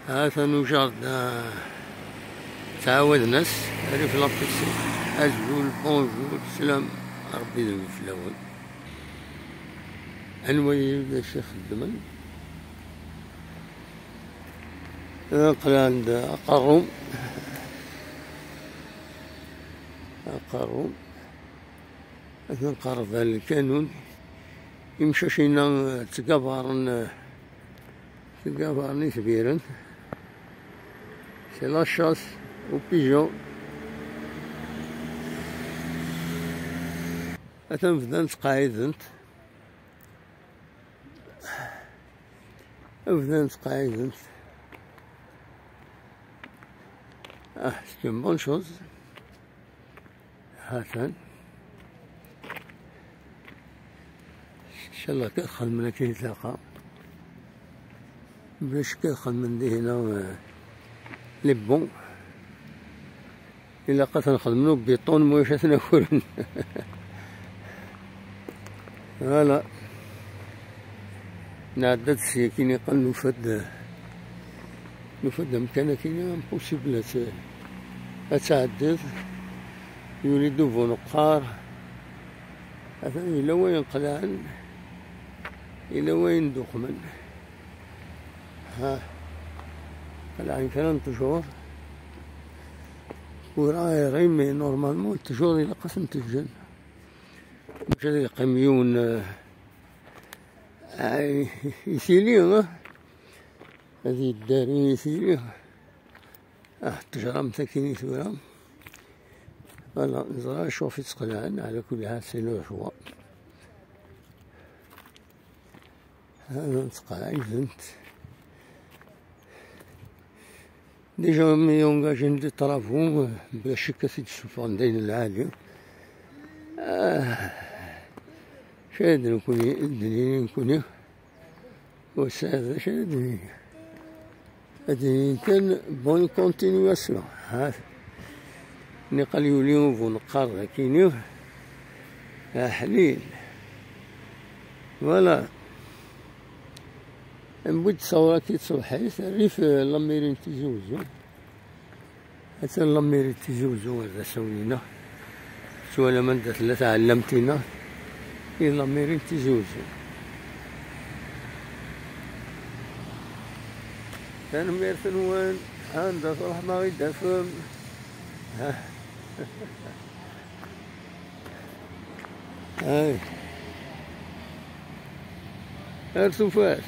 هذا نجار تعاود ناس هذه في لابيسي أجول بونجور سلام ربي يدوم في الأول أنواي باش يخدمن نقرا عند أقروم مثلا نقرب على الكانون يمشى شينا تقابرن كبيرا سي لاشاس و بيجون أتنبدا نتقاعدنت سي اون بون شوز هاتان ان شاء الله كيدخل من كي يتلاقى باش كيدخل من دي هنا لي بون الا بقيت نخدمو بيطون موش تناكل فوالا نعدد السياكين يقال نفد مكانه كاينه امبوسيبل اتعدد يريد بنقار مثلا إلا وين قلعن إلا وين دخمن قلعن كان تجور وراي ريمي نورمالمون تجور إلا قسم تجن مش هذا قميون يسيليه هذه الدارين يسيليه تجرى مساكين ثورام فوالا نزرع شوف يتقلعن على كل حال سي لو شوا هذا نتقاعدنت ديجا ميونجاجين دي طرافو باش كاسيت السلطان داين العالي شاد نكوني الدنيا نكوني وسادة شاد الدنيا كان بون كونتينيواسيون نقال يوليو بنقار كينيو حليل فوالا نبغي تصور كي تصبحيت ريف لاميرين تيزوزو حتى لاميرين تيزوزو هذا سوينا سوالا من ثلاثة علمتينا هي لاميرين تيزوزو كان ميرثنوان عندها صلاح ما غيدا فم هاي ارتفاع